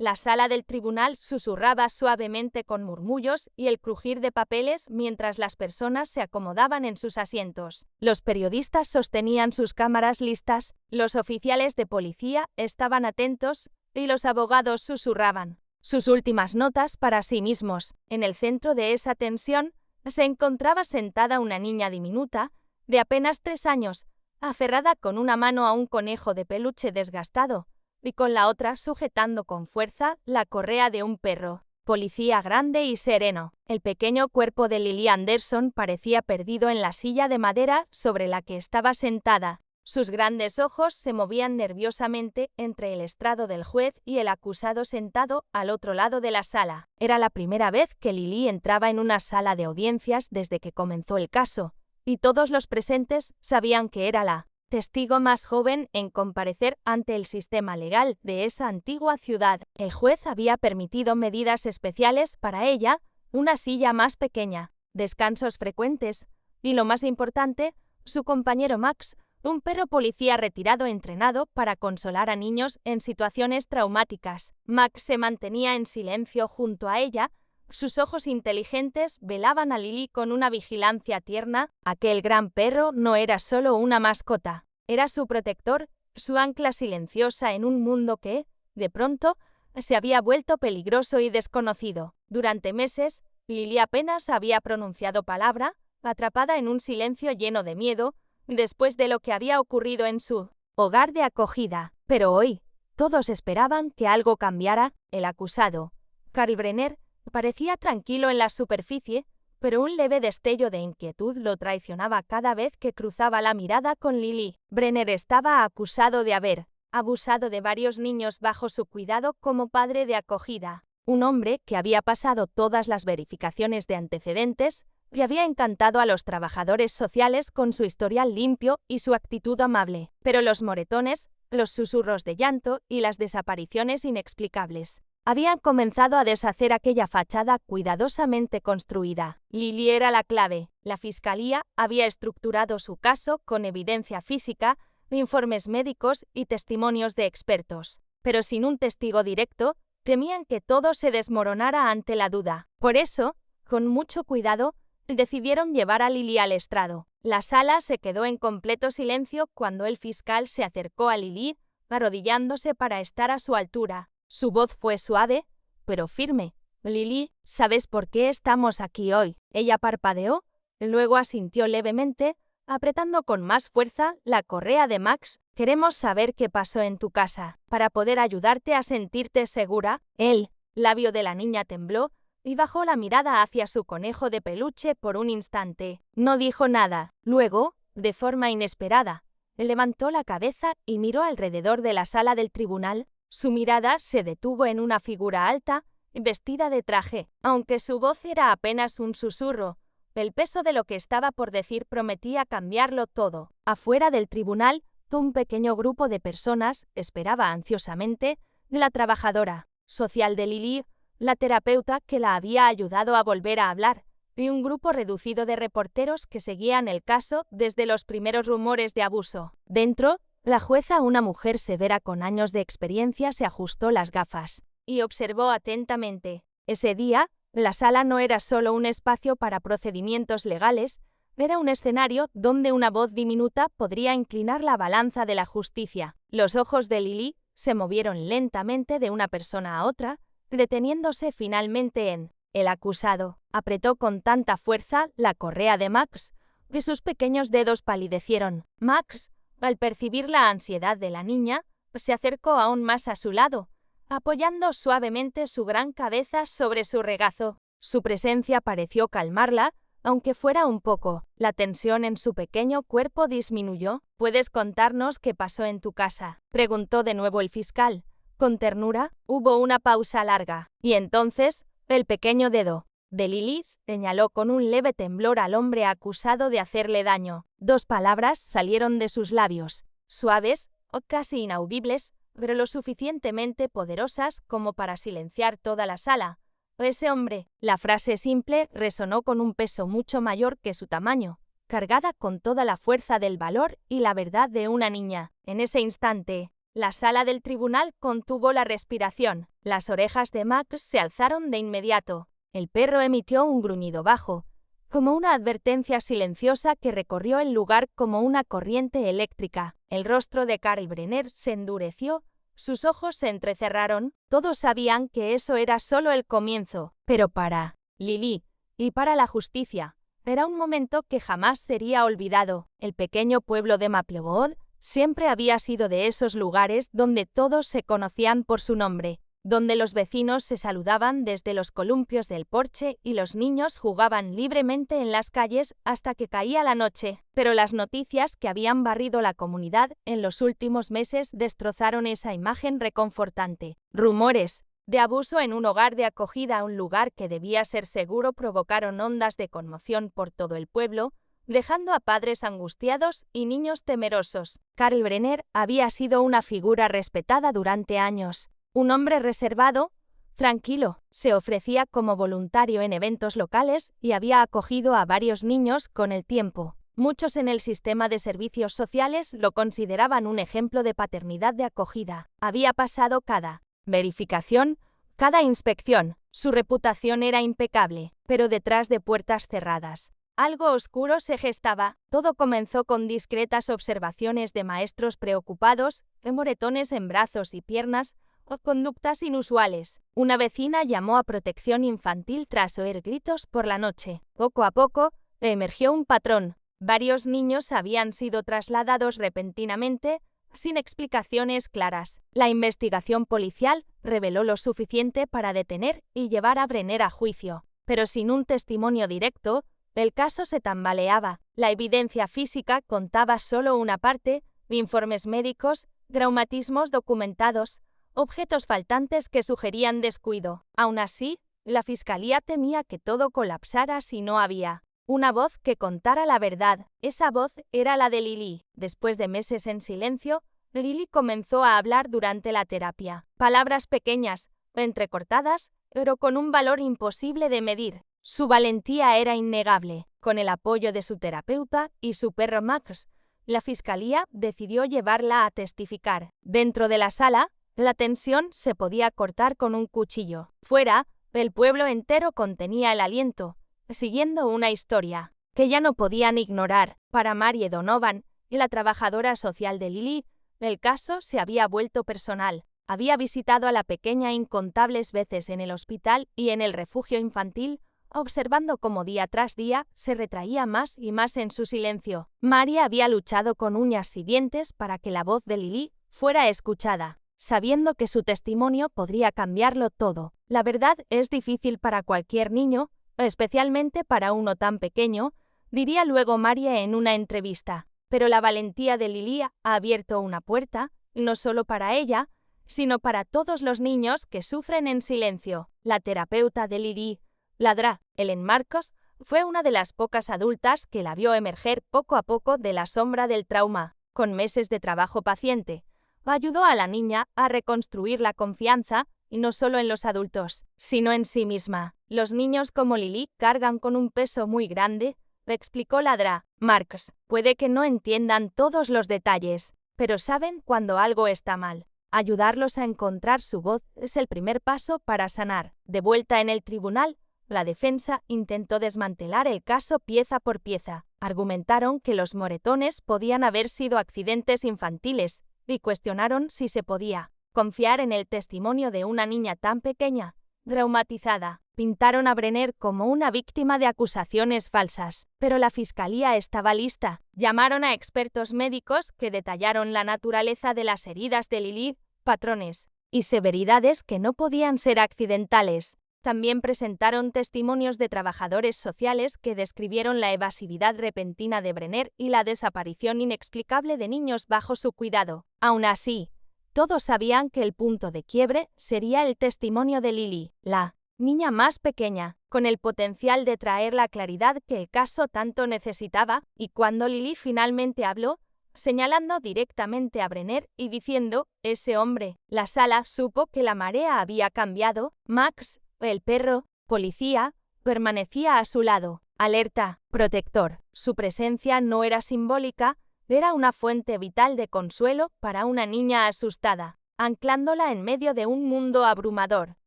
La sala del tribunal susurraba suavemente con murmullos y el crujir de papeles mientras las personas se acomodaban en sus asientos. Los periodistas sostenían sus cámaras listas, los oficiales de policía estaban atentos y los abogados susurraban sus últimas notas para sí mismos. En el centro de esa tensión se encontraba sentada una niña diminuta, de apenas 3 años, aferrada con una mano a un conejo de peluche desgastado y con la otra sujetando con fuerza la correa de un perro. Policía grande y sereno. El pequeño cuerpo de Lily Anderson parecía perdido en la silla de madera sobre la que estaba sentada. Sus grandes ojos se movían nerviosamente entre el estrado del juez y el acusado sentado al otro lado de la sala. Era la primera vez que Lily entraba en una sala de audiencias desde que comenzó el caso, y todos los presentes sabían que era la testigo más joven en comparecer ante el sistema legal de esa antigua ciudad. El juez había permitido medidas especiales para ella, una silla más pequeña, descansos frecuentes y, lo más importante, su compañero Max, un perro policía retirado entrenado para consolar a niños en situaciones traumáticas. Max se mantenía en silencio junto a ella. Sus ojos inteligentes velaban a Lily con una vigilancia tierna. Aquel gran perro no era solo una mascota, era su protector, su ancla silenciosa en un mundo que, de pronto, se había vuelto peligroso y desconocido. Durante meses, Lily apenas había pronunciado palabra, atrapada en un silencio lleno de miedo, después de lo que había ocurrido en su hogar de acogida. Pero hoy, todos esperaban que algo cambiara. El acusado, Carl Brenner, parecía tranquilo en la superficie, pero un leve destello de inquietud lo traicionaba cada vez que cruzaba la mirada con Lily. Brenner estaba acusado de haber abusado de varios niños bajo su cuidado como padre de acogida. Un hombre que había pasado todas las verificaciones de antecedentes y había encantado a los trabajadores sociales con su historial limpio y su actitud amable. Pero los moretones, los susurros de llanto y las desapariciones inexplicables habían comenzado a deshacer aquella fachada cuidadosamente construida. Lily era la clave. La fiscalía había estructurado su caso con evidencia física, informes médicos y testimonios de expertos. Pero sin un testigo directo, temían que todo se desmoronara ante la duda. Por eso, con mucho cuidado, decidieron llevar a Lily al estrado. La sala se quedó en completo silencio cuando el fiscal se acercó a Lily, arrodillándose para estar a su altura. Su voz fue suave, pero firme. Lily, ¿sabes por qué estamos aquí hoy? Ella parpadeó, luego asintió levemente, apretando con más fuerza la correa de Max. Queremos saber qué pasó en tu casa, para poder ayudarte a sentirte segura. El labio de la niña tembló y bajó la mirada hacia su conejo de peluche por un instante. No dijo nada. Luego, de forma inesperada, levantó la cabeza y miró alrededor de la sala del tribunal. Su mirada se detuvo en una figura alta, vestida de traje. Aunque su voz era apenas un susurro, el peso de lo que estaba por decir prometía cambiarlo todo. Afuera del tribunal, un pequeño grupo de personas esperaba ansiosamente. La trabajadora social de Lily, la terapeuta que la había ayudado a volver a hablar, y un grupo reducido de reporteros que seguían el caso desde los primeros rumores de abuso. Dentro, la jueza, una mujer severa con años de experiencia, se ajustó las gafas y observó atentamente. Ese día, la sala no era solo un espacio para procedimientos legales, era un escenario donde una voz diminuta podría inclinar la balanza de la justicia. Los ojos de Lily se movieron lentamente de una persona a otra, deteniéndose finalmente en el acusado. Apretó con tanta fuerza la correa de Max que sus pequeños dedos palidecieron. Max, al percibir la ansiedad de la niña, se acercó aún más a su lado, apoyando suavemente su gran cabeza sobre su regazo. Su presencia pareció calmarla, aunque fuera un poco. La tensión en su pequeño cuerpo disminuyó. ¿Puedes contarnos qué pasó en tu casa?, preguntó de nuevo el fiscal. Con ternura, hubo una pausa larga, y entonces, el pequeño dedo de Lily señaló con un leve temblor al hombre acusado de hacerle daño. 2 palabras salieron de sus labios, suaves o casi inaudibles, pero lo suficientemente poderosas como para silenciar toda la sala. Ese hombre. La frase simple resonó con un peso mucho mayor que su tamaño, cargada con toda la fuerza del valor y la verdad de una niña. En ese instante, La sala del tribunal contuvo la respiración. Las orejas de Max se alzaron de inmediato. El perro emitió un gruñido bajo, como una advertencia silenciosa que recorrió el lugar como una corriente eléctrica. El rostro de Karl Brenner se endureció, sus ojos se entrecerraron. Todos sabían que eso era solo el comienzo, pero para Lily y para la justicia era un momento que jamás sería olvidado. El pequeño pueblo de Maplewood siempre había sido de esos lugares donde todos se conocían por su nombre, donde los vecinos se saludaban desde los columpios del porche y los niños jugaban libremente en las calles hasta que caía la noche. Pero las noticias que habían barrido la comunidad en los últimos meses destrozaron esa imagen reconfortante. Rumores de abuso en un hogar de acogida, un lugar que debía ser seguro, provocaron ondas de conmoción por todo el pueblo, dejando a padres angustiados y niños temerosos. Karl Brenner había sido una figura respetada durante años. Un hombre reservado, tranquilo, se ofrecía como voluntario en eventos locales y había acogido a varios niños con el tiempo. Muchos en el sistema de servicios sociales lo consideraban un ejemplo de paternidad de acogida. Había pasado cada verificación, cada inspección. Su reputación era impecable, pero detrás de puertas cerradas algo oscuro se gestaba. Todo comenzó con discretas observaciones de maestros preocupados, de moretones en brazos y piernas, o conductas inusuales. Una vecina llamó a protección infantil tras oír gritos por la noche. Poco a poco, emergió un patrón. Varios niños habían sido trasladados repentinamente, sin explicaciones claras. La investigación policial reveló lo suficiente para detener y llevar a Brenner a juicio, pero sin un testimonio directo, el caso se tambaleaba. La evidencia física contaba solo una parte, informes médicos, traumatismos documentados, objetos faltantes que sugerían descuido. Aún así, la fiscalía temía que todo colapsara si no había una voz que contara la verdad. Esa voz era la de Lily. Después de meses en silencio, Lily comenzó a hablar durante la terapia. Palabras pequeñas, entrecortadas, pero con un valor imposible de medir. Su valentía era innegable. Con el apoyo de su terapeuta y su perro Max, la fiscalía decidió llevarla a testificar. Dentro de la sala, la tensión se podía cortar con un cuchillo. Fuera, el pueblo entero contenía el aliento, siguiendo una historia que ya no podían ignorar. Para Mary Donovan, la trabajadora social de Lily, el caso se había vuelto personal. Había visitado a la pequeña incontables veces en el hospital y en el refugio infantil, observando cómo día tras día se retraía más y más en su silencio. Mary había luchado con uñas y dientes para que la voz de Lily fuera escuchada, sabiendo que su testimonio podría cambiarlo todo. La verdad es difícil para cualquier niño, especialmente para uno tan pequeño, diría luego Mary en una entrevista. Pero la valentía de Lily ha abierto una puerta, no solo para ella, sino para todos los niños que sufren en silencio. La terapeuta de Lily, Ladra, Ellen Marcos, fue una de las pocas adultas que la vio emerger poco a poco de la sombra del trauma. Con meses de trabajo paciente, ayudó a la niña a reconstruir la confianza, y no solo en los adultos, sino en sí misma. Los niños como Lily cargan con un peso muy grande, le explicó Ladra. Marcos, puede que no entiendan todos los detalles, pero saben cuando algo está mal. Ayudarlos a encontrar su voz es el primer paso para sanar. De vuelta en el tribunal, la defensa intentó desmantelar el caso pieza por pieza. Argumentaron que los moretones podían haber sido accidentes infantiles y cuestionaron si se podía confiar en el testimonio de una niña tan pequeña, traumatizada. Pintaron a Brenner como una víctima de acusaciones falsas, pero la fiscalía estaba lista. Llamaron a expertos médicos que detallaron la naturaleza de las heridas de Lily, patrones y severidades que no podían ser accidentales. También presentaron testimonios de trabajadores sociales que describieron la evasividad repentina de Brenner y la desaparición inexplicable de niños bajo su cuidado. Aún así, todos sabían que el punto de quiebre sería el testimonio de Lily, la niña más pequeña, con el potencial de traer la claridad que el caso tanto necesitaba. Y cuando Lily finalmente habló, señalando directamente a Brenner y diciendo, ese hombre, la sala supo que la marea había cambiado. Max, el perro, policía, permanecía a su lado, alerta, protector. Su presencia no era simbólica, Era una fuente vital de consuelo para una niña asustada, anclándola en medio de un mundo abrumador.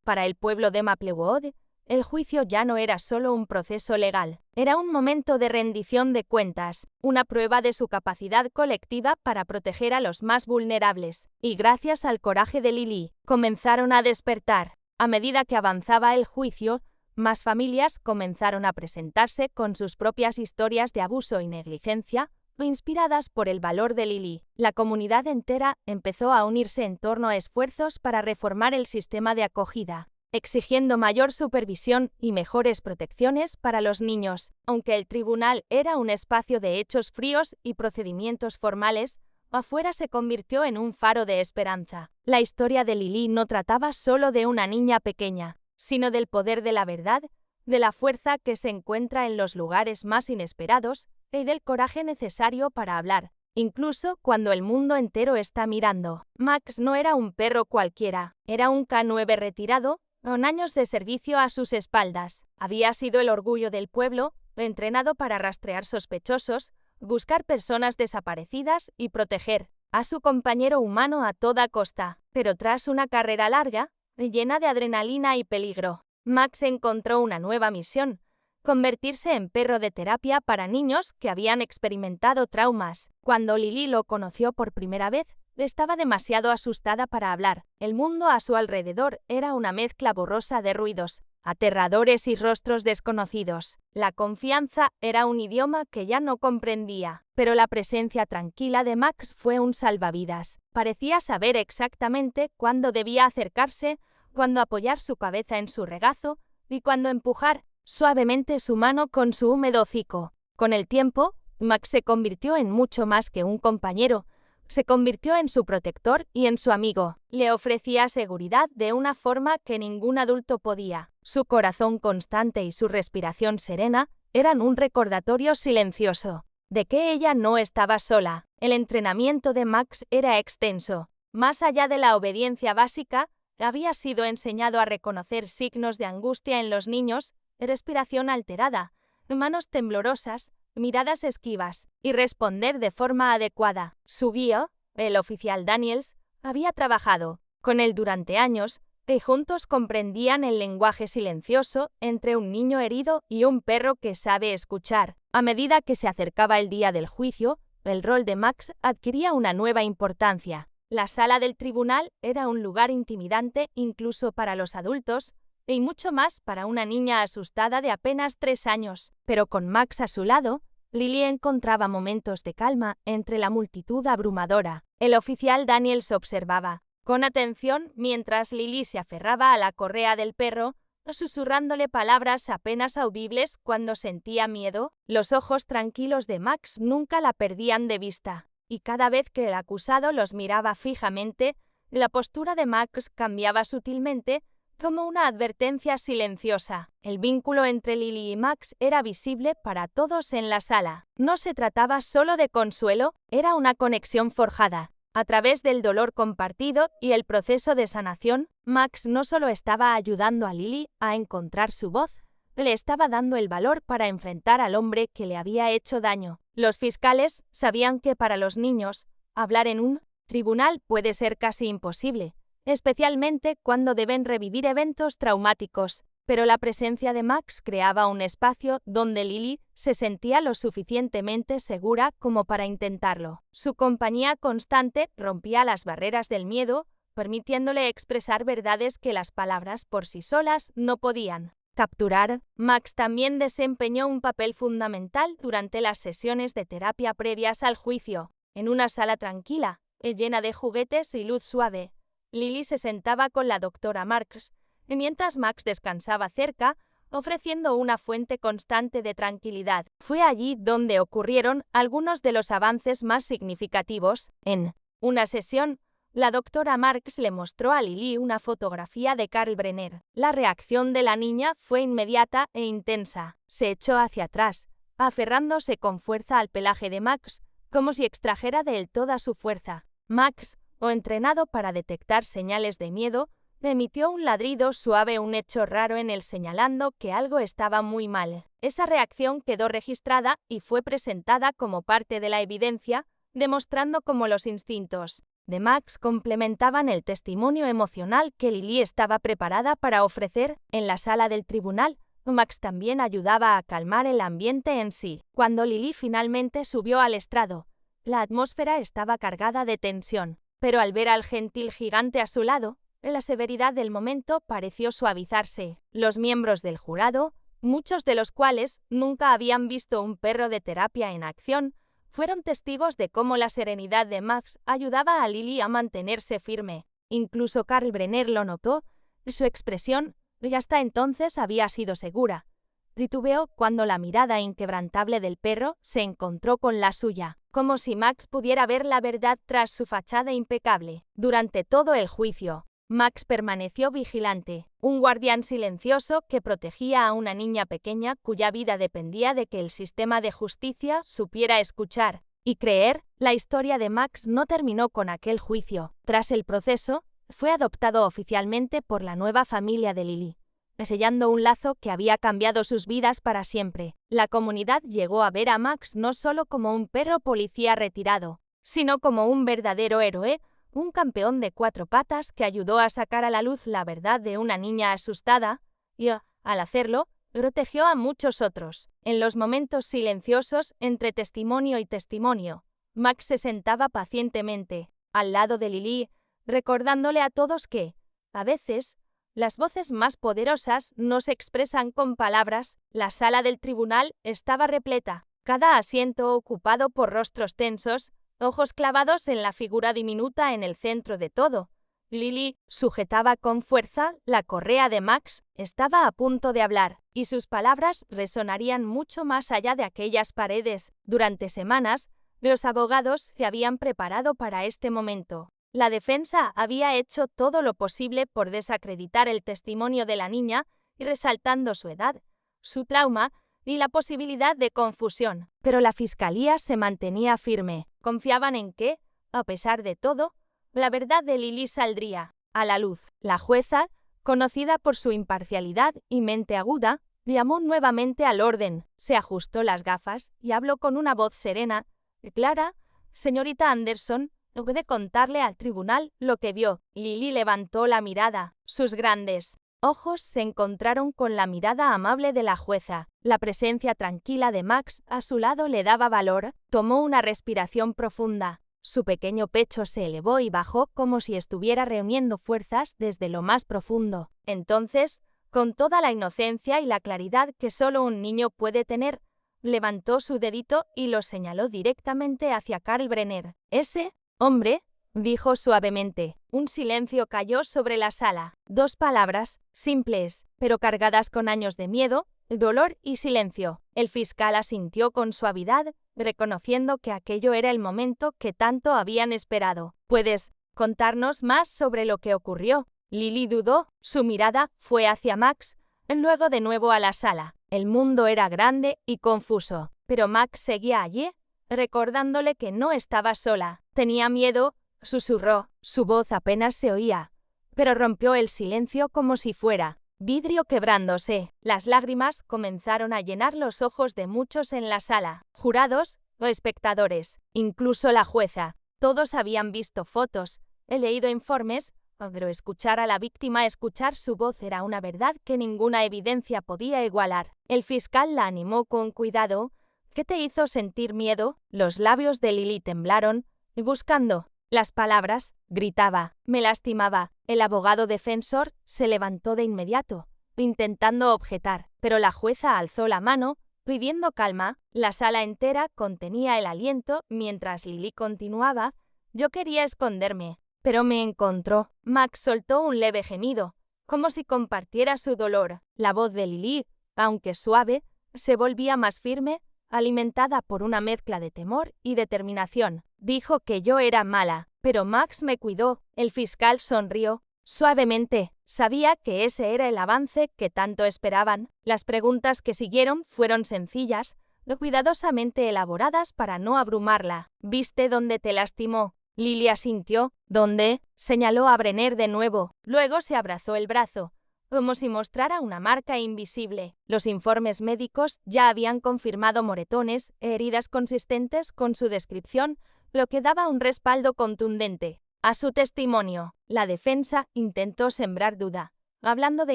Para el pueblo de Maplewood, el juicio ya no era solo un proceso legal, era un momento de rendición de cuentas, una prueba de su capacidad colectiva para proteger a los más vulnerables. Y gracias al coraje de Lily, comenzaron a despertar. A medida que avanzaba el juicio, más familias comenzaron a presentarse con sus propias historias de abuso y negligencia, inspiradas por el valor de Lily. La comunidad entera empezó a unirse en torno a esfuerzos para reformar el sistema de acogida, exigiendo mayor supervisión y mejores protecciones para los niños. Aunque el tribunal era un espacio de hechos fríos y procedimientos formales, afuera se convirtió en un faro de esperanza. La historia de Lily no trataba solo de una niña pequeña, sino del poder de la verdad, de la fuerza que se encuentra en los lugares más inesperados y del coraje necesario para hablar, incluso cuando el mundo entero está mirando. Max no era un perro cualquiera, era un K9 retirado, con años de servicio a sus espaldas. Había sido el orgullo del pueblo, entrenado para rastrear sospechosos, buscar personas desaparecidas y proteger a su compañero humano a toda costa. Pero tras una carrera larga, llena de adrenalina y peligro, Max encontró una nueva misión: convertirse en perro de terapia para niños que habían experimentado traumas. Cuando Lily lo conoció por primera vez, estaba demasiado asustada para hablar. El mundo a su alrededor era una mezcla borrosa de ruidos aterradores y rostros desconocidos. La confianza era un idioma que ya no comprendía, pero la presencia tranquila de Max fue un salvavidas. Parecía saber exactamente cuándo debía acercarse, cuándo apoyar su cabeza en su regazo y cuándo empujar suavemente su mano con su húmedo hocico. Con el tiempo, Max se convirtió en mucho más que un compañero. Se convirtió en su protector y en su amigo. Le ofrecía seguridad de una forma que ningún adulto podía. Su corazón constante y su respiración serena eran un recordatorio silencioso de que ella no estaba sola. El entrenamiento de Max era extenso. Más allá de la obediencia básica, había sido enseñado a reconocer signos de angustia en los niños, respiración alterada, manos temblorosas, miradas esquivas, y responder de forma adecuada. Su guía, el oficial Daniels, había trabajado con él durante años, y juntos comprendían el lenguaje silencioso entre un niño herido y un perro que sabe escuchar. A medida que se acercaba el día del juicio, el rol de Max adquiría una nueva importancia. La sala del tribunal era un lugar intimidante incluso para los adultos, y mucho más para una niña asustada de apenas 3 años. Pero con Max a su lado, Lily encontraba momentos de calma entre la multitud abrumadora. El oficial Daniels observaba con atención mientras Lily se aferraba a la correa del perro, susurrándole palabras apenas audibles cuando sentía miedo. Los ojos tranquilos de Max nunca la perdían de vista, y cada vez que el acusado los miraba fijamente, la postura de Max cambiaba sutilmente, como una advertencia silenciosa. El vínculo entre Lily y Max era visible para todos en la sala. No se trataba solo de consuelo, era una conexión forjada. A través del dolor compartido y el proceso de sanación, Max no solo estaba ayudando a Lily a encontrar su voz, le estaba dando el valor para enfrentar al hombre que le había hecho daño. Los fiscales sabían que para los niños, hablar en un tribunal puede ser casi imposible, especialmente cuando deben revivir eventos traumáticos, pero la presencia de Max creaba un espacio donde Lily se sentía lo suficientemente segura como para intentarlo. Su compañía constante rompía las barreras del miedo, permitiéndole expresar verdades que las palabras por sí solas no podían capturar. Max también desempeñó un papel fundamental durante las sesiones de terapia previas al juicio. En una sala tranquila, llena de juguetes y luz suave, Lily se sentaba con la doctora Marks, mientras Max descansaba cerca, ofreciendo una fuente constante de tranquilidad. Fue allí donde ocurrieron algunos de los avances más significativos. En una sesión, la doctora Marks le mostró a Lily una fotografía de Carl Brenner. La reacción de la niña fue inmediata e intensa. Se echó hacia atrás, aferrándose con fuerza al pelaje de Max, como si extrajera de él toda su fuerza. Max, entrenado para detectar señales de miedo, emitió un ladrido suave, un hecho raro en él señalando que algo estaba muy mal. Esa reacción quedó registrada y fue presentada como parte de la evidencia, demostrando cómo los instintos de Max complementaban el testimonio emocional que Lily estaba preparada para ofrecer. En la sala del tribunal, Max también ayudaba a calmar el ambiente en sí. Cuando Lily finalmente subió al estrado, la atmósfera estaba cargada de tensión, pero al ver al gentil gigante a su lado, la severidad del momento pareció suavizarse. Los miembros del jurado, muchos de los cuales nunca habían visto un perro de terapia en acción, fueron testigos de cómo la serenidad de Max ayudaba a Lily a mantenerse firme. Incluso Karl Brenner lo notó. Su expresión, y hasta entonces había sido segura, titubeó cuando la mirada inquebrantable del perro se encontró con la suya, como si Max pudiera ver la verdad tras su fachada impecable. Durante todo el juicio, Max permaneció vigilante, un guardián silencioso que protegía a una niña pequeña cuya vida dependía de que el sistema de justicia supiera escuchar y creer. La historia de Max no terminó con aquel juicio. Tras el proceso, fue adoptado oficialmente por la nueva familia de Lily, sellando un lazo que había cambiado sus vidas para siempre. La comunidad llegó a ver a Max no solo como un perro policía retirado, sino como un verdadero héroe, un campeón de 4 patas que ayudó a sacar a la luz la verdad de una niña asustada y, al hacerlo, protegió a muchos otros. En los momentos silenciosos entre testimonio y testimonio, Max se sentaba pacientemente al lado de Lily, recordándole a todos que, a veces, las voces más poderosas no se expresan con palabras. La sala del tribunal estaba repleta, cada asiento ocupado por rostros tensos, ojos clavados en la figura diminuta en el centro de todo. Lily sujetaba con fuerza la correa de Max, estaba a punto de hablar, y sus palabras resonarían mucho más allá de aquellas paredes. Durante semanas, los abogados se habían preparado para este momento. La defensa había hecho todo lo posible por desacreditar el testimonio de la niña, y resaltando su edad, su trauma y la posibilidad de confusión. Pero la fiscalía se mantenía firme. Confiaban en que, a pesar de todo, la verdad de Lily saldría a la luz. La jueza, conocida por su imparcialidad y mente aguda, llamó nuevamente al orden, se ajustó las gafas y habló con una voz serena. «Clara, señorita Anderson, puede contarle al tribunal lo que vio». Lily levantó la mirada. Sus grandes ojos se encontraron con la mirada amable de la jueza. La presencia tranquila de Max a su lado le daba valor. Tomó una respiración profunda. Su pequeño pecho se elevó y bajó como si estuviera reuniendo fuerzas desde lo más profundo. Entonces, con toda la inocencia y la claridad que solo un niño puede tener, levantó su dedito y lo señaló directamente hacia Karl Brenner. «Ese hombre», dijo suavemente. Un silencio cayó sobre la sala. 2 palabras, simples, pero cargadas con años de miedo, dolor y silencio. El fiscal asintió con suavidad, reconociendo que aquello era el momento que tanto habían esperado. «¿Puedes contarnos más sobre lo que ocurrió?» Lily dudó. Su mirada fue hacia Max, luego de nuevo a la sala. El mundo era grande y confuso, pero Max seguía allí, recordándole que no estaba sola. «Tenía miedo», susurró. Su voz apenas se oía, pero rompió el silencio como si fuera vidrio quebrándose. Las lágrimas comenzaron a llenar los ojos de muchos en la sala, jurados o espectadores, incluso la jueza. Todos habían visto fotos, he leído informes, pero escuchar a la víctima, escuchar su voz era una verdad que ninguna evidencia podía igualar. El fiscal la animó con cuidado. «¿Qué te hizo sentir miedo?» Los labios de Lily temblaron, buscando las palabras. Gritaba. «Me lastimaba». El abogado defensor se levantó de inmediato, intentando objetar, pero la jueza alzó la mano, pidiendo calma. La sala entera contenía el aliento mientras Lily continuaba. «Yo quería esconderme, pero me encontró». Max soltó un leve gemido, como si compartiera su dolor. La voz de Lily, aunque suave, se volvía más firme, alimentada por una mezcla de temor y determinación. «Dijo que yo era mala, pero Max me cuidó». El fiscal sonrió suavemente. Sabía que ese era el avance que tanto esperaban. Las preguntas que siguieron fueron sencillas, cuidadosamente elaboradas para no abrumarla. «¿Viste dónde te lastimó?» Lily asintió. «¿Dónde?», señaló a Brenner de nuevo. Luego se abrazó el brazo, como si mostrara una marca invisible. Los informes médicos ya habían confirmado moretones e heridas consistentes con su descripción, lo que daba un respaldo contundente a su testimonio. La defensa intentó sembrar duda, hablando de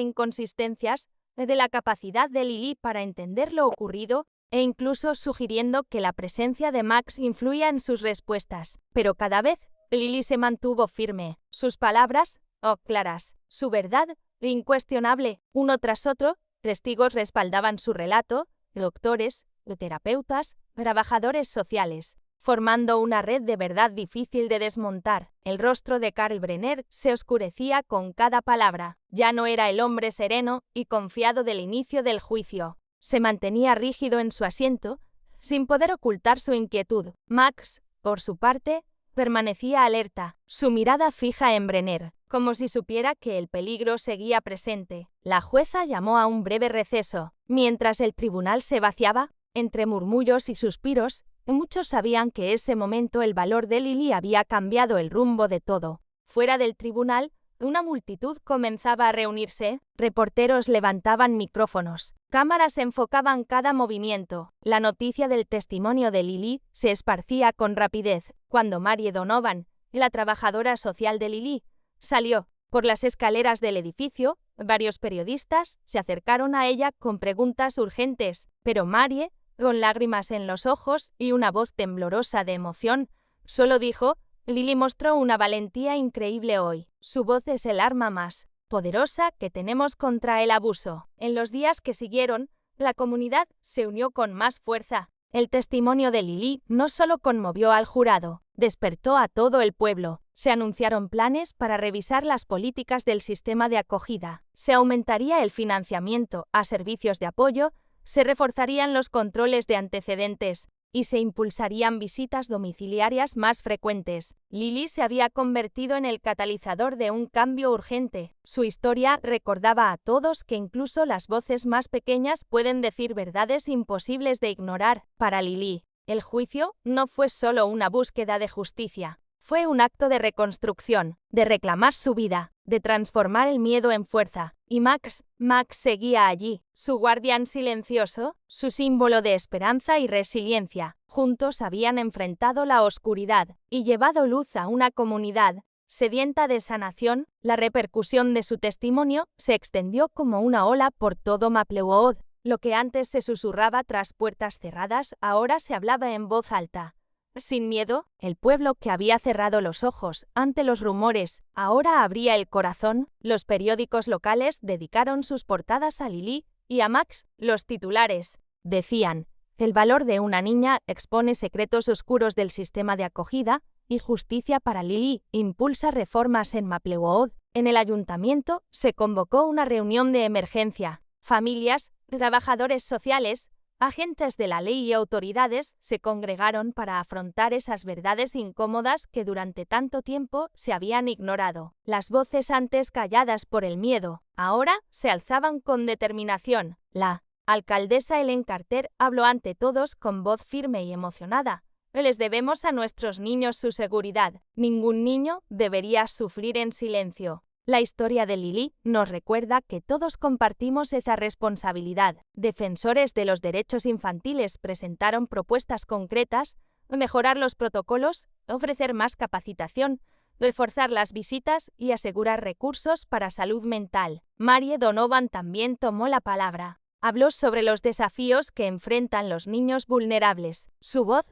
inconsistencias, de la capacidad de Lily para entender lo ocurrido e incluso sugiriendo que la presencia de Max influía en sus respuestas. Pero cada vez, Lily se mantuvo firme. Sus palabras, claras. Su verdad, incuestionable. Uno tras otro, testigos respaldaban su relato, doctores, terapeutas, trabajadores sociales, formando una red de verdad difícil de desmontar. El rostro de Karl Brenner se oscurecía con cada palabra. Ya no era el hombre sereno y confiado del inicio del juicio. Se mantenía rígido en su asiento, sin poder ocultar su inquietud. Max, por su parte, permanecía alerta, su mirada fija en Brenner, como si supiera que el peligro seguía presente. La jueza llamó a un breve receso. Mientras el tribunal se vaciaba, entre murmullos y suspiros, muchos sabían que ese momento el valor de Lily había cambiado el rumbo de todo. Fuera del tribunal, una multitud comenzaba a reunirse, reporteros levantaban micrófonos, cámaras enfocaban cada movimiento. La noticia del testimonio de Lily se esparcía con rapidez. Cuando Marie Donovan, la trabajadora social de Lily, salió por las escaleras del edificio, varios periodistas se acercaron a ella con preguntas urgentes, pero Marie, con lágrimas en los ojos y una voz temblorosa de emoción, solo dijo: Lily mostró una valentía increíble hoy. Su voz es el arma más poderosa que tenemos contra el abuso. En los días que siguieron, la comunidad se unió con más fuerza. El testimonio de Lily no solo conmovió al jurado, despertó a todo el pueblo. Se anunciaron planes para revisar las políticas del sistema de acogida. Se aumentaría el financiamiento a servicios de apoyo, se reforzarían los controles de antecedentes y se impulsarían visitas domiciliarias más frecuentes. Lily se había convertido en el catalizador de un cambio urgente. Su historia recordaba a todos que incluso las voces más pequeñas pueden decir verdades imposibles de ignorar. Para Lily, el juicio no fue solo una búsqueda de justicia. Fue un acto de reconstrucción, de reclamar su vida, de transformar el miedo en fuerza. Y Max seguía allí, su guardián silencioso, su símbolo de esperanza y resiliencia. Juntos habían enfrentado la oscuridad y llevado luz a una comunidad sedienta de sanación. La repercusión de su testimonio se extendió como una ola por todo Maplewood. Lo que antes se susurraba tras puertas cerradas, ahora se hablaba en voz alta. Sin miedo, el pueblo que había cerrado los ojos ante los rumores, ahora abría el corazón. Los periódicos locales dedicaron sus portadas a Lily y a Max. Los titulares decían: el valor de una niña expone secretos oscuros del sistema de acogida y justicia para Lily impulsa reformas en Maplewood. En el ayuntamiento se convocó una reunión de emergencia. Familias, trabajadores sociales, agentes de la ley y autoridades se congregaron para afrontar esas verdades incómodas que durante tanto tiempo se habían ignorado. Las voces antes calladas por el miedo, ahora se alzaban con determinación. La alcaldesa Ellen Carter habló ante todos con voz firme y emocionada. Les debemos a nuestros niños su seguridad. Ningún niño debería sufrir en silencio. La historia de Lily nos recuerda que todos compartimos esa responsabilidad. Defensores de los derechos infantiles presentaron propuestas concretas: mejorar los protocolos, ofrecer más capacitación, reforzar las visitas y asegurar recursos para salud mental. Marie Donovan también tomó la palabra. Habló sobre los desafíos que enfrentan los niños vulnerables. Su voz,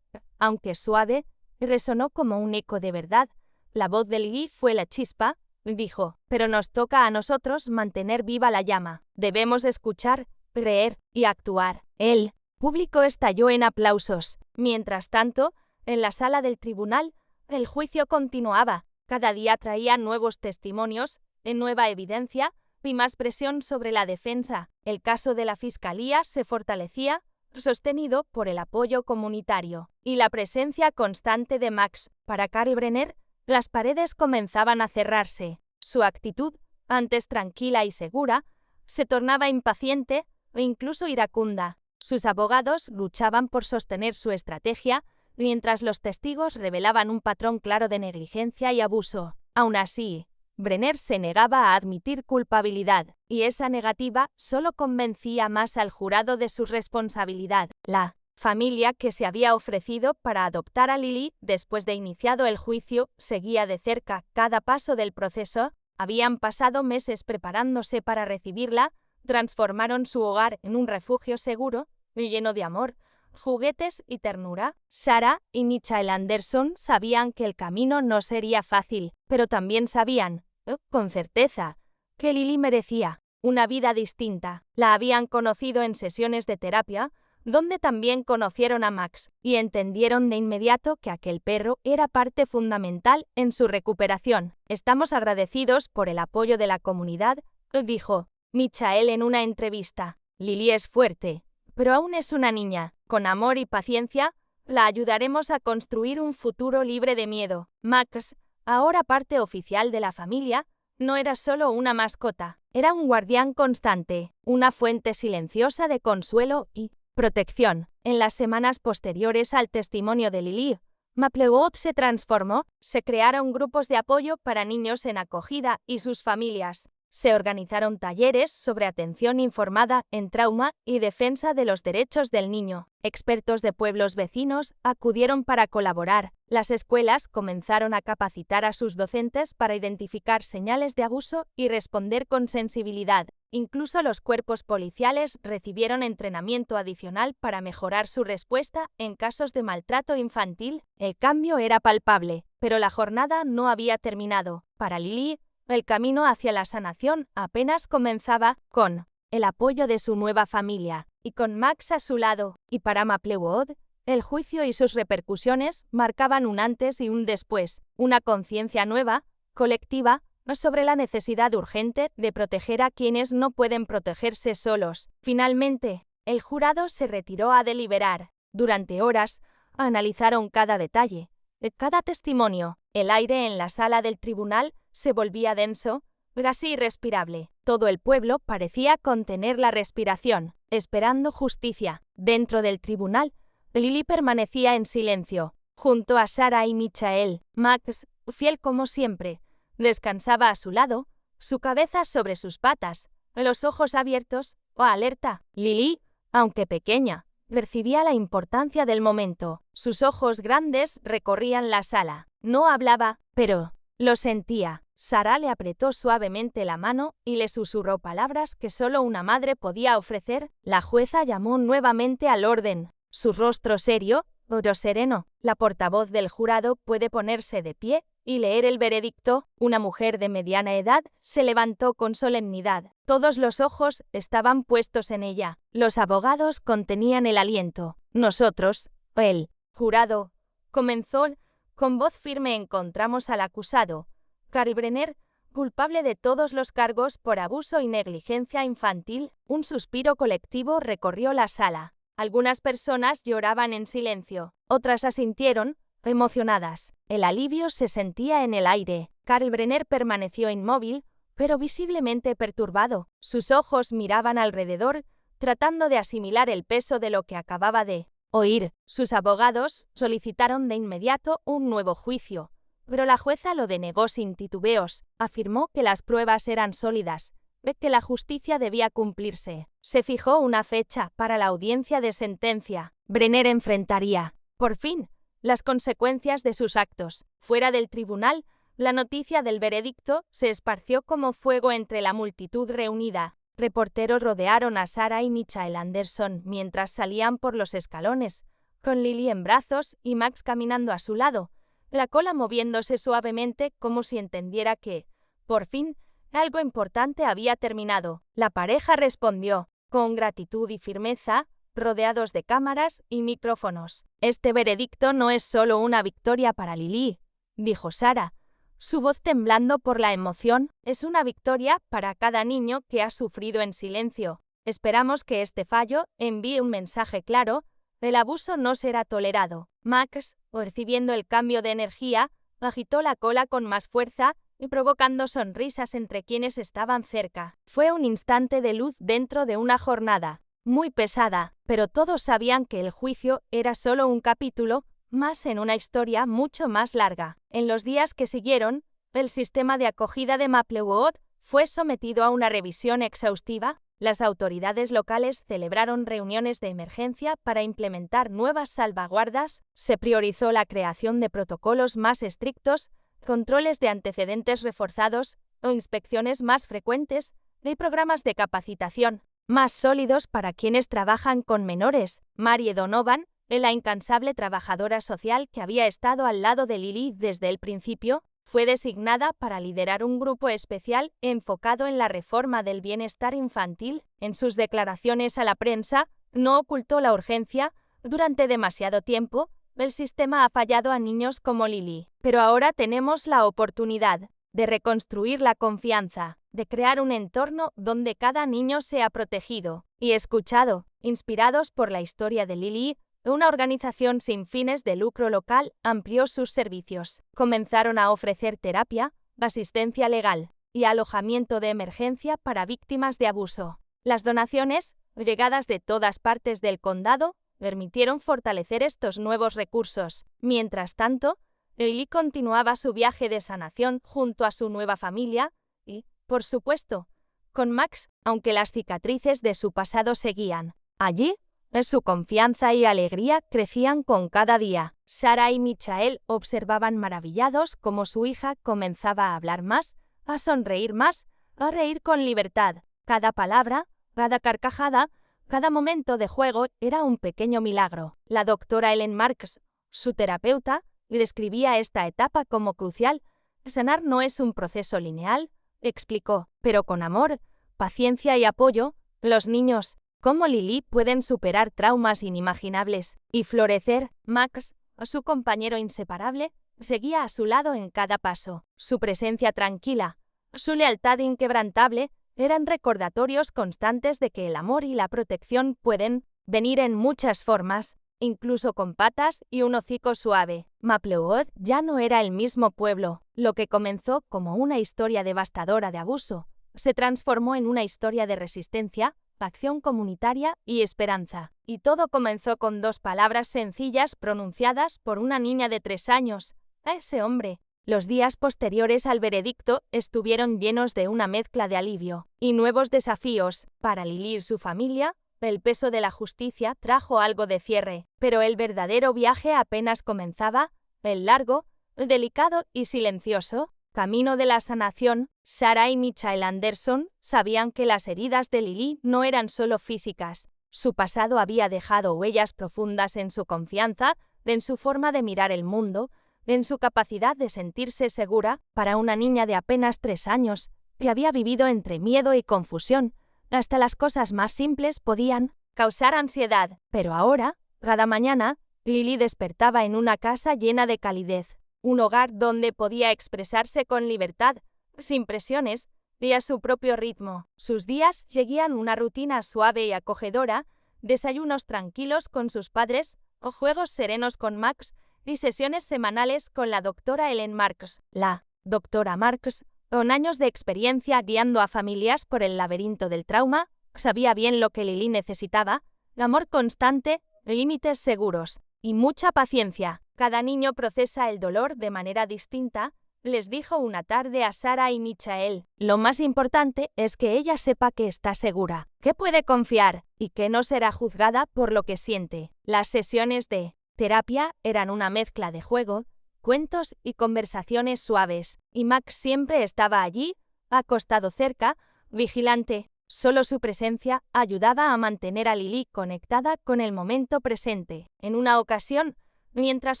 aunque suave, resonó como un eco de verdad. La voz de Lily fue la chispa. Dijo: pero nos toca a nosotros mantener viva la llama. Debemos escuchar, creer y actuar. El público estalló en aplausos. Mientras tanto, en la sala del tribunal, el juicio continuaba. Cada día traía nuevos testimonios, nueva evidencia y más presión sobre la defensa. El caso de la fiscalía se fortalecía, sostenido por el apoyo comunitario y la presencia constante de Max. Para Karl Brenner, las paredes comenzaban a cerrarse. Su actitud, antes tranquila y segura, se tornaba impaciente e incluso iracunda. Sus abogados luchaban por sostener su estrategia, mientras los testigos revelaban un patrón claro de negligencia y abuso. Aún así, Brenner se negaba a admitir culpabilidad, y esa negativa solo convencía más al jurado de su responsabilidad. La familia que se había ofrecido para adoptar a Lily después de iniciado el juicio, seguía de cerca cada paso del proceso. Habían pasado meses preparándose para recibirla, transformaron su hogar en un refugio seguro y lleno de amor, juguetes y ternura. Sarah y Michael Anderson sabían que el camino no sería fácil, pero también sabían, con certeza, que Lily merecía una vida distinta. La habían conocido en sesiones de terapia, donde también conocieron a Max, y entendieron de inmediato que aquel perro era parte fundamental en su recuperación. Estamos agradecidos por el apoyo de la comunidad, dijo Michael en una entrevista. Lily es fuerte, pero aún es una niña. Con amor y paciencia, la ayudaremos a construir un futuro libre de miedo. Max, ahora parte oficial de la familia, no era solo una mascota, era un guardián constante, una fuente silenciosa de consuelo y protección. En las semanas posteriores al testimonio de Lily, Maplewood se transformó, se crearon grupos de apoyo para niños en acogida y sus familias. Se organizaron talleres sobre atención informada en trauma y defensa de los derechos del niño. Expertos de pueblos vecinos acudieron para colaborar. Las escuelas comenzaron a capacitar a sus docentes para identificar señales de abuso y responder con sensibilidad. Incluso los cuerpos policiales recibieron entrenamiento adicional para mejorar su respuesta en casos de maltrato infantil. El cambio era palpable, pero la jornada no había terminado. Para Lily, el camino hacia la sanación apenas comenzaba, con el apoyo de su nueva familia y con Max a su lado. Y para Maplewood, el juicio y sus repercusiones marcaban un antes y un después, una conciencia nueva, colectiva, sobre la necesidad urgente de proteger a quienes no pueden protegerse solos. Finalmente, el jurado se retiró a deliberar. Durante horas, analizaron cada detalle, cada testimonio. El aire en la sala del tribunal se volvía denso, casi irrespirable. Todo el pueblo parecía contener la respiración, esperando justicia. Dentro del tribunal, Lily permanecía en silencio, junto a Sarah y Michael. Max, fiel como siempre, descansaba a su lado, su cabeza sobre sus patas, los ojos abiertos o alerta. Lily, aunque pequeña, percibía la importancia del momento. Sus ojos grandes recorrían la sala. No hablaba, pero lo sentía. Sarah le apretó suavemente la mano y le susurró palabras que solo una madre podía ofrecer. La jueza llamó nuevamente al orden. Su rostro serio, pero sereno. La portavoz del jurado puede ponerse de pie y leer el veredicto. Una mujer de mediana edad se levantó con solemnidad. Todos los ojos estaban puestos en ella. Los abogados contenían el aliento. Nosotros, el jurado, comenzó. Con voz firme encontramos al acusado, Carl Brenner, culpable de todos los cargos por abuso y negligencia infantil. Un suspiro colectivo recorrió la sala. Algunas personas lloraban en silencio, otras asintieron, emocionadas. El alivio se sentía en el aire. Carl Brenner permaneció inmóvil, pero visiblemente perturbado. Sus ojos miraban alrededor, tratando de asimilar el peso de lo que acababa de oír. Sus abogados solicitaron de inmediato un nuevo juicio, pero la jueza lo denegó sin titubeos. Afirmó que las pruebas eran sólidas, que la justicia debía cumplirse. Se fijó una fecha para la audiencia de sentencia. Brenner enfrentaría, por fin, las consecuencias de sus actos. Fuera del tribunal, la noticia del veredicto se esparció como fuego entre la multitud reunida. Reporteros rodearon a Sarah y Michael Anderson mientras salían por los escalones, con Lily en brazos y Max caminando a su lado, la cola moviéndose suavemente como si entendiera que, por fin, algo importante había terminado. La pareja respondió, con gratitud y firmeza, rodeados de cámaras y micrófonos. Este veredicto no es solo una victoria para Lily, dijo Sarah, su voz temblando por la emoción, es una victoria para cada niño que ha sufrido en silencio. Esperamos que este fallo envíe un mensaje claro, el abuso no será tolerado. Max, percibiendo el cambio de energía, agitó la cola con más fuerza y provocando sonrisas entre quienes estaban cerca. Fue un instante de luz dentro de una jornada muy pesada, pero todos sabían que el juicio era solo un capítulo más en una historia mucho más larga. En los días que siguieron, el sistema de acogida de Maplewood fue sometido a una revisión exhaustiva. Las autoridades locales celebraron reuniones de emergencia para implementar nuevas salvaguardas, se priorizó la creación de protocolos más estrictos, controles de antecedentes reforzados o inspecciones más frecuentes, y programas de capacitación más sólidos para quienes trabajan con menores. Mary Donovan, la incansable trabajadora social que había estado al lado de Lily desde el principio, fue designada para liderar un grupo especial enfocado en la reforma del bienestar infantil. En sus declaraciones a la prensa, no ocultó la urgencia. Durante demasiado tiempo, el sistema ha fallado a niños como Lily. Pero ahora tenemos la oportunidad de reconstruir la confianza, de crear un entorno donde cada niño sea protegido y escuchado. Inspirados por la historia de Lily, una organización sin fines de lucro local amplió sus servicios. Comenzaron a ofrecer terapia, asistencia legal y alojamiento de emergencia para víctimas de abuso. Las donaciones, llegadas de todas partes del condado, permitieron fortalecer estos nuevos recursos. Mientras tanto, Lily continuaba su viaje de sanación junto a su nueva familia y, por supuesto, con Max, aunque las cicatrices de su pasado seguían allí. Su confianza y alegría crecían con cada día. Sarah y Michael observaban maravillados cómo su hija comenzaba a hablar más, a sonreír más, a reír con libertad. Cada palabra, cada carcajada, cada momento de juego era un pequeño milagro. La doctora Ellen Marks, su terapeuta, describía esta etapa como crucial. Sanar no es un proceso lineal, explicó, pero con amor, paciencia y apoyo, los niños como Lily pueden superar traumas inimaginables y florecer. Max, su compañero inseparable, seguía a su lado en cada paso. Su presencia tranquila, su lealtad inquebrantable, eran recordatorios constantes de que el amor y la protección pueden venir en muchas formas, incluso con patas y un hocico suave. Maplewood ya no era el mismo pueblo. Lo que comenzó como una historia devastadora de abuso, se transformó en una historia de resistencia, acción comunitaria y esperanza. Y todo comenzó con 2 palabras sencillas pronunciadas por una niña de 3 años. A ese hombre. Los días posteriores al veredicto estuvieron llenos de una mezcla de alivio y nuevos desafíos. Para Lily y su familia, el peso de la justicia trajo algo de cierre, pero el verdadero viaje apenas comenzaba, el largo, delicado y silencioso camino de la sanación. Sarah y Michael Anderson sabían que las heridas de Lily no eran solo físicas. Su pasado había dejado huellas profundas en su confianza, en su forma de mirar el mundo, en su capacidad de sentirse segura. Para una niña de apenas 3 años, que había vivido entre miedo y confusión, hasta las cosas más simples podían causar ansiedad. Pero ahora, cada mañana, Lily despertaba en una casa llena de calidez. Un hogar donde podía expresarse con libertad, sin presiones, y a su propio ritmo. Sus días seguían una rutina suave y acogedora, desayunos tranquilos con sus padres, o juegos serenos con Max, y sesiones semanales con la doctora Ellen Marks. La doctora Marks, con años de experiencia guiando a familias por el laberinto del trauma, sabía bien lo que Lily necesitaba: amor constante, límites seguros y mucha paciencia. Cada niño procesa el dolor de manera distinta, les dijo una tarde a Sarah y Michael. Lo más importante es que ella sepa que está segura, que puede confiar y que no será juzgada por lo que siente. Las sesiones de terapia eran una mezcla de juego, cuentos y conversaciones suaves, y Max siempre estaba allí, acostado cerca, vigilante. Solo su presencia ayudaba a mantener a Lily conectada con el momento presente. En una ocasión, mientras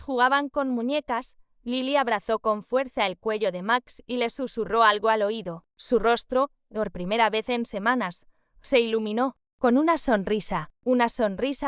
jugaban con muñecas, Lily abrazó con fuerza el cuello de Max y le susurró algo al oído. Su rostro, por primera vez en semanas, se iluminó con una sonrisa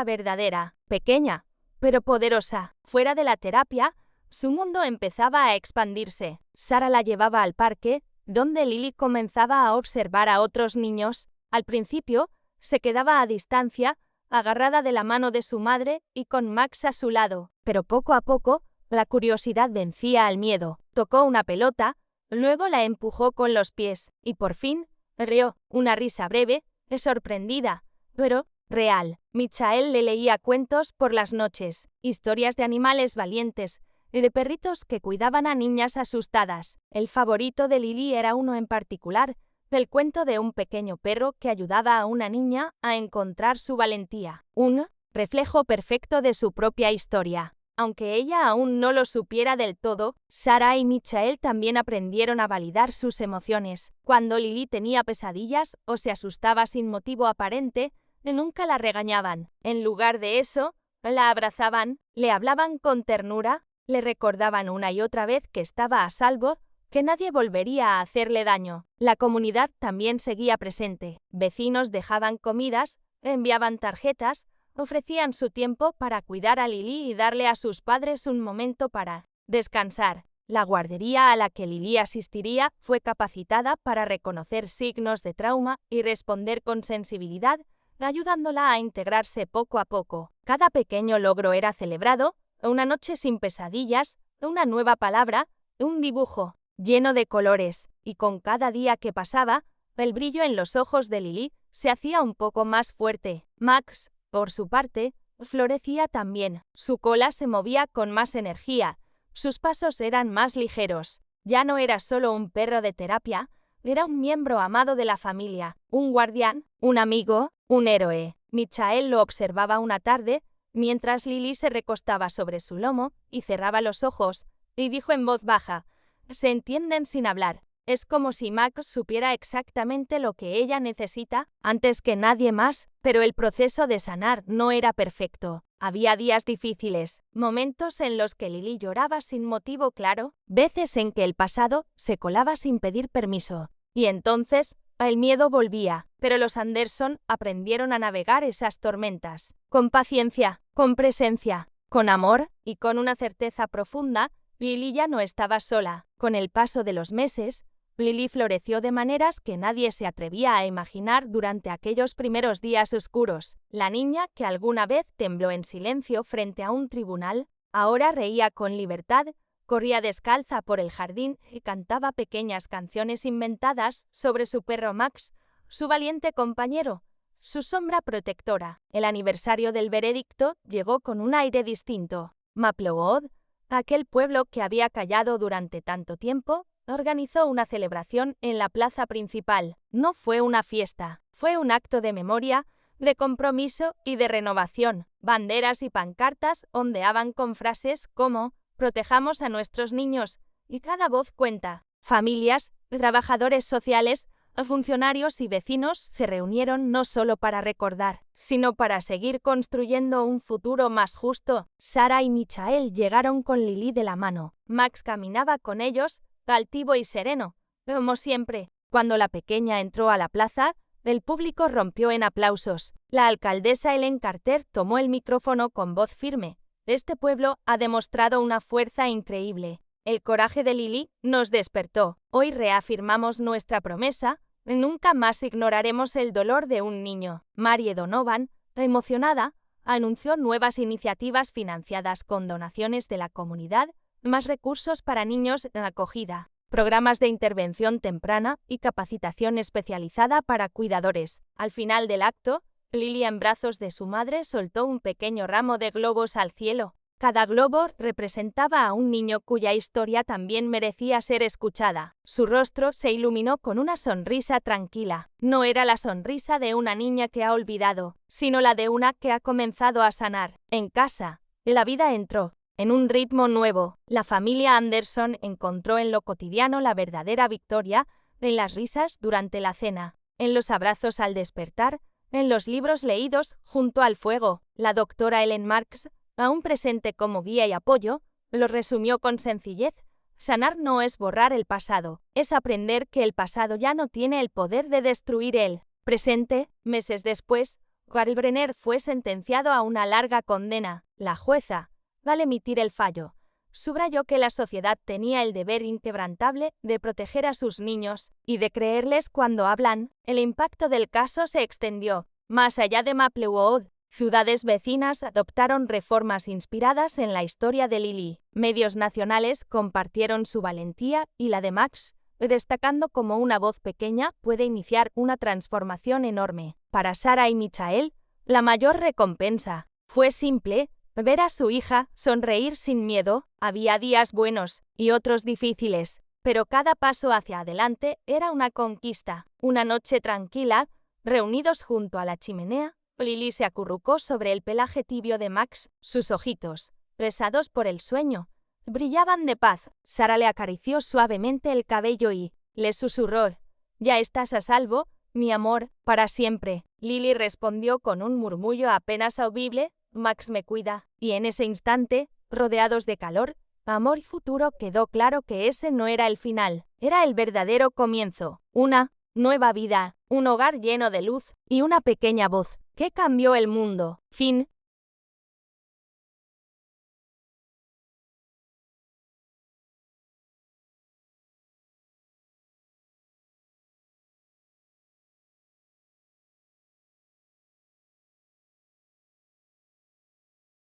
verdadera, pequeña, pero poderosa. Fuera de la terapia, su mundo empezaba a expandirse. Sarah la llevaba al parque, donde Lily comenzaba a observar a otros niños. Al principio, se quedaba a distancia, agarrada de la mano de su madre y con Max a su lado, pero poco a poco, la curiosidad vencía al miedo. Tocó una pelota, luego la empujó con los pies, y por fin, rió, una risa breve, sorprendida, pero real. Michael le leía cuentos por las noches, historias de animales valientes, y de perritos que cuidaban a niñas asustadas. El favorito de Lily era uno en particular, El cuento de un pequeño perro que ayudaba a una niña a encontrar su valentía. Un reflejo perfecto de su propia historia. Aunque ella aún no lo supiera del todo, Sarah y Michael también aprendieron a validar sus emociones. Cuando Lily tenía pesadillas o se asustaba sin motivo aparente, nunca la regañaban. En lugar de eso, la abrazaban, le hablaban con ternura, le recordaban una y otra vez que estaba a salvo, que nadie volvería a hacerle daño. La comunidad también seguía presente. Vecinos dejaban comidas, enviaban tarjetas, ofrecían su tiempo para cuidar a Lily y darle a sus padres un momento para descansar. La guardería a la que Lily asistiría fue capacitada para reconocer signos de trauma y responder con sensibilidad, ayudándola a integrarse poco a poco. Cada pequeño logro era celebrado, una noche sin pesadillas, una nueva palabra, un dibujo lleno de colores, y con cada día que pasaba, el brillo en los ojos de Lily se hacía un poco más fuerte. Max, por su parte, florecía también. Su cola se movía con más energía, sus pasos eran más ligeros. Ya no era solo un perro de terapia, era un miembro amado de la familia, un guardián, un amigo, un héroe. Michael lo observaba una tarde, mientras Lily se recostaba sobre su lomo y cerraba los ojos, y dijo en voz baja: «Se entienden sin hablar». Es como si Max supiera exactamente lo que ella necesita antes que nadie más, pero el proceso de sanar no era perfecto. Había días difíciles, momentos en los que Lily lloraba sin motivo claro, veces en que el pasado se colaba sin pedir permiso. Y entonces, el miedo volvía, pero los Anderson aprendieron a navegar esas tormentas. Con paciencia, con presencia, con amor y con una certeza profunda, Lily ya no estaba sola. Con el paso de los meses, Lily floreció de maneras que nadie se atrevía a imaginar durante aquellos primeros días oscuros. La niña que alguna vez tembló en silencio frente a un tribunal, ahora reía con libertad, corría descalza por el jardín y cantaba pequeñas canciones inventadas sobre su perro Max, su valiente compañero, su sombra protectora. El aniversario del veredicto llegó con un aire distinto. Maplewood, aquel pueblo que había callado durante tanto tiempo, organizó una celebración en la plaza principal. No fue una fiesta, fue un acto de memoria, de compromiso y de renovación. Banderas y pancartas ondeaban con frases como «Protejamos a nuestros niños» y «Cada voz cuenta». Familias, trabajadores sociales, funcionarios y vecinos se reunieron no solo para recordar, sino para seguir construyendo un futuro más justo. Sarah y Michael llegaron con Lily de la mano. Max caminaba con ellos, altivo y sereno, como siempre. Cuando la pequeña entró a la plaza, el público rompió en aplausos. La alcaldesa Ellen Carter tomó el micrófono con voz firme. Este pueblo ha demostrado una fuerza increíble. El coraje de Lily nos despertó. Hoy reafirmamos nuestra promesa. Nunca más ignoraremos el dolor de un niño. Mary Donovan, emocionada, anunció nuevas iniciativas financiadas con donaciones de la comunidad, más recursos para niños en acogida, programas de intervención temprana y capacitación especializada para cuidadores. Al final del acto, Lily en brazos de su madre soltó un pequeño ramo de globos al cielo. Cada globo representaba a un niño cuya historia también merecía ser escuchada. Su rostro se iluminó con una sonrisa tranquila. No era la sonrisa de una niña que ha olvidado, sino la de una que ha comenzado a sanar. En casa, la vida entró en un ritmo nuevo. La familia Anderson encontró en lo cotidiano la verdadera victoria, en las risas durante la cena, en los abrazos al despertar, en los libros leídos junto al fuego. La doctora Ellen Marks, aún presente como guía y apoyo, lo resumió con sencillez: sanar no es borrar el pasado, es aprender que el pasado ya no tiene el poder de destruir el presente. Meses después, Carl Brenner fue sentenciado a una larga condena. La jueza, al emitir el fallo, subrayó que la sociedad tenía el deber inquebrantable de proteger a sus niños y de creerles cuando hablan. El impacto del caso se extendió más allá de Maplewood. Ciudades vecinas adoptaron reformas inspiradas en la historia de Lily. Medios nacionales compartieron su valentía y la de Max, destacando cómo una voz pequeña puede iniciar una transformación enorme. Para Sarah y Michael, la mayor recompensa fue simple: ver a su hija sonreír sin miedo. Había días buenos y otros difíciles, pero cada paso hacia adelante era una conquista. Una noche tranquila, reunidos junto a la chimenea, Lily se acurrucó sobre el pelaje tibio de Max. Sus ojitos, pesados por el sueño, brillaban de paz. Sara le acarició suavemente el cabello y le susurró: «Ya estás a salvo, mi amor, para siempre». Lily respondió con un murmullo apenas audible: «Max me cuida». Y en ese instante, rodeados de calor, amor y futuro, quedó claro que ese no era el final, era el verdadero comienzo. Una nueva vida, un hogar lleno de luz y una pequeña voz que cambió el mundo. Fin.